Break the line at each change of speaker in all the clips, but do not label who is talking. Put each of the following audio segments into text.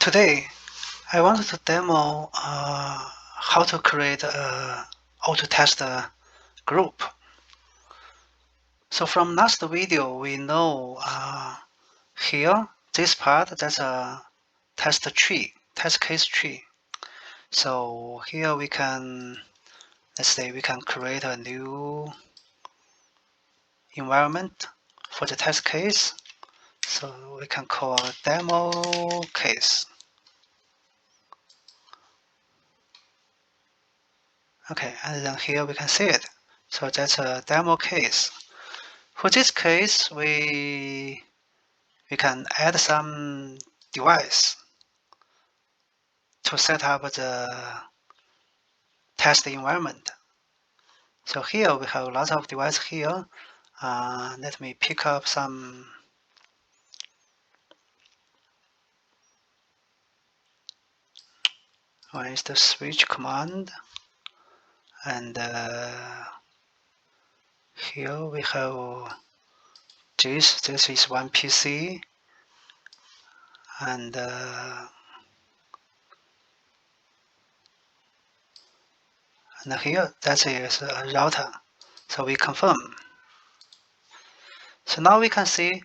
Today, I wanted to demo how to create a autotest group. So from last video, we know here, this part, that's a test tree, test case tree. So here we can, let's say we can create a new environment for the test case. So we can call demo case. Okay, and then here we can see it. So that's a demo case. For this case, we can add some device to set up the test environment. So here we have lots of devices here. Let me pick up some. One is the switch command, and here we have this. This is one PC, and here that is a router. So we confirm. So now we can see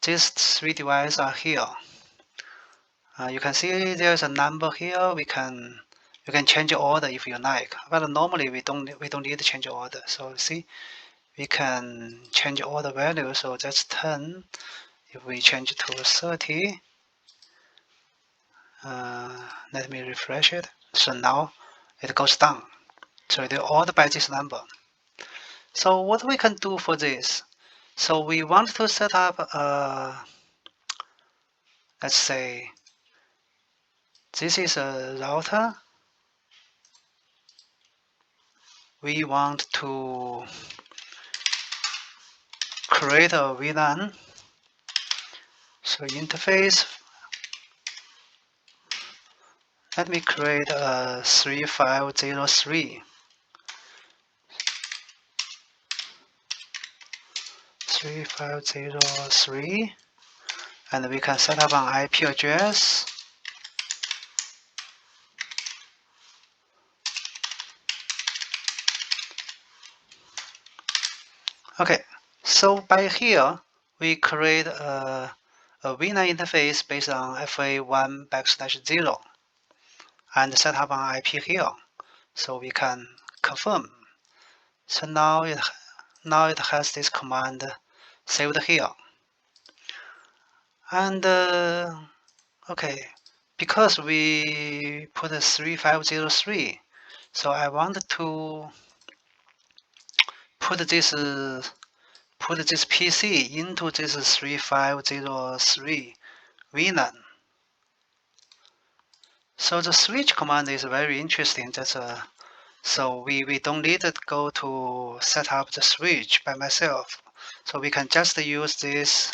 these three devices are here. You can see there's a number here. You can change order if you like, but normally we don't need to change order. So see, we can change order value. So that's 10. If we change to 30, let me refresh it. So now it goes down. So they order by this number. So what we can do for this? So we want to set up let's say this is a router. We want to create a VLAN. So interface, let me create a 3503. 3503, and we can set up an IP address. Okay, so by here we create a VLAN interface based on FA1/0 and set up an IP here, so we can confirm. So now it has this command saved here. And okay, because we put a 3503, so I want to put this PC into this 3503 VLAN. So the switch command is very interesting. That's so we don't need to go to set up the switch by myself. So we can just use this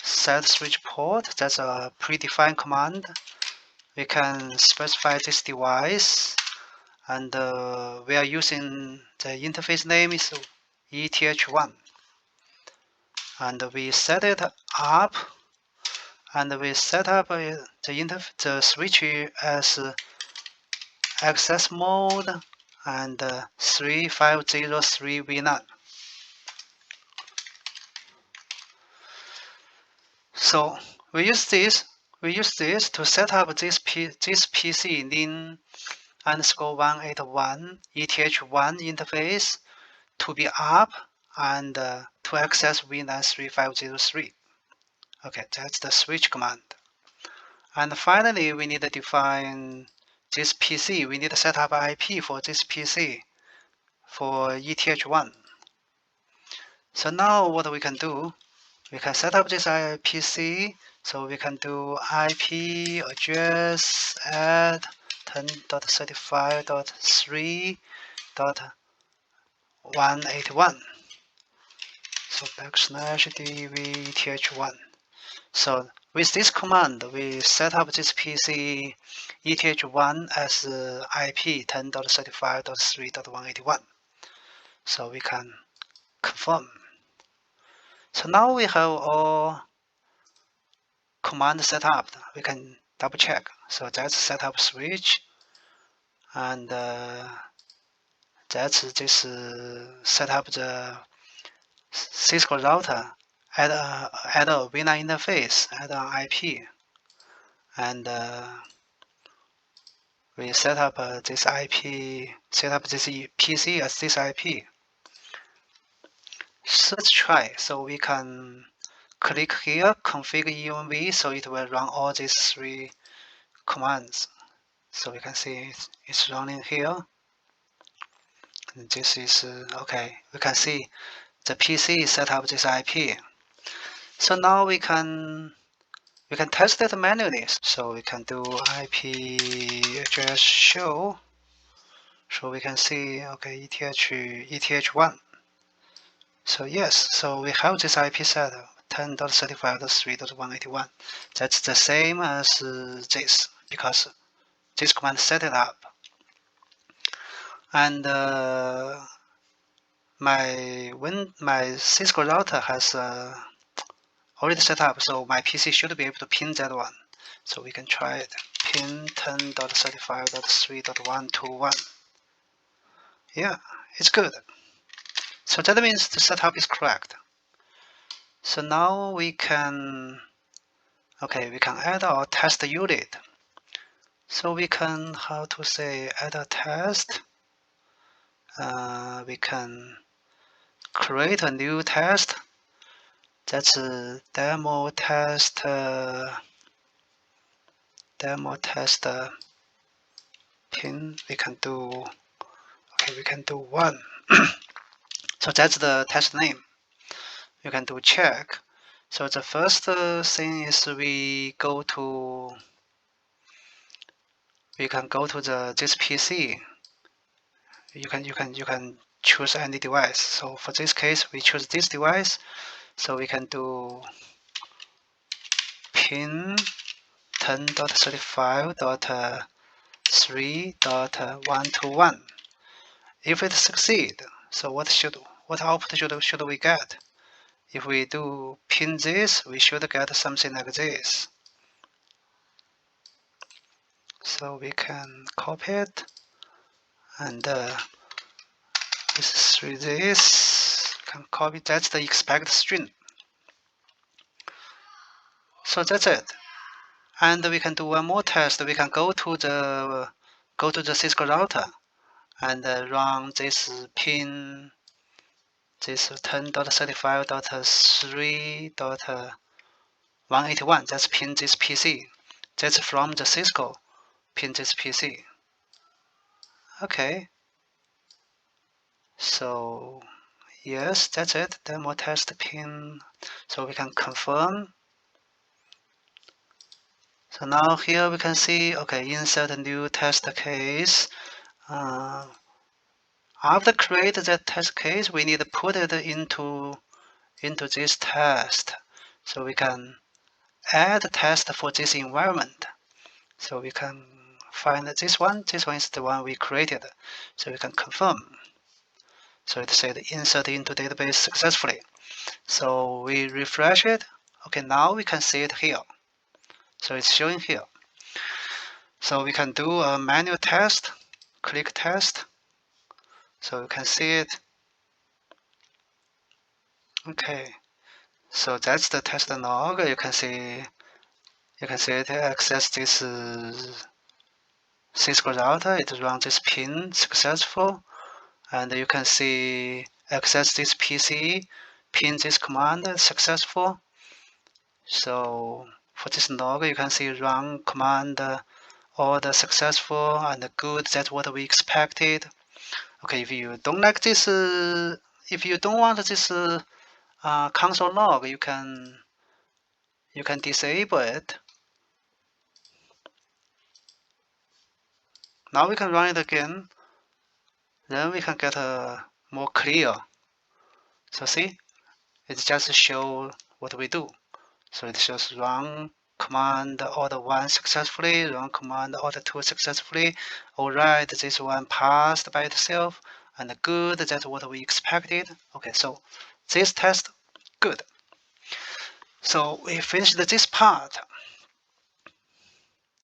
set switch port. That's a predefined command. We can specify this device, and we are using the interface name is ETH1, and we set it up, and we set up the switch as access mode and 3503 VLAN. So we use this to set up this PC lin_181 ETH1 interface to be up and to access VLAN 3503. Okay, that's the switch command. And finally, we need to define this PC. We need to set up IP for this PC for ETH1. So now what we can do, we can set up this PC. So we can do IP address add 10.35.3.181. So \dv_eth1. So with this command, we set up this PC ETH1 as IP 10.35.3.181. So we can confirm. So now we have all command set up, we can double check. So that's set up switch, and that's this set up the Cisco router, add a VLAN interface, add an IP, and we set up this IP, set up this PC as this IP. So let's try. So we can click here, configure env, so it will run all these 3 commands. So we can see it's running here. And this is okay. We can see the PC set up this IP. So now we can test it manually. So we can do IP address show. So we can see, okay, ETH1. So yes, so we have this IP set 10.35.3.181. That's the same as this, because this command set it up. And my Cisco router has already set up, so my PC should be able to pin that one. So we can try it. Pin 10.35.3.121. Yeah, it's good. So that means the setup is correct. So now we can, okay, we can add our test unit. So we can, how to say, add a test. We can create a new test. That's a demo test. Pin. We can do. Okay, we can do 1. So that's the test name. You can do check. So the first thing is we can go to this PC. You can choose any device. So for this case, we choose this device. So we can do pin 10.35.3.121. If it succeed, so what output should we get? If we do pin this, we should get something like this. So we can copy it, and this can copy. That's the expected string. So that's it. And we can do one more test. We can go to the Cisco router and run this pin, this 10.35.3.181. That's pin this PC. That's from the Cisco. Pin this PC. Okay. So yes, that's it. Demo test pin. So we can confirm. So now here we can see, okay, insert a new test case. After create that test case, we need to put it into this test. So we can add a test for this environment. So we can find this one. This one is the one we created. So we can confirm. So it said insert into database successfully. So we refresh it. Okay, now we can see it here. So it's showing here. So we can do a manual test, click test. So you can see it. Okay. So that's the test log. You can see it access this Cisco router. It runs this pin successful. And you can see access this PC, pin this command successful. So for this log, you can see run command all the successful and good. That's what we expected. Okay, if you don't like this, if you don't want this console log, you can disable it. Now we can run it again. Then we can get more clear. So see, it just show what we do. So it shows run command order 1 successfully, run command order 2 successfully. Alright, this one passed by itself, and good, that's what we expected. Okay, so this test, good. So we finished this part.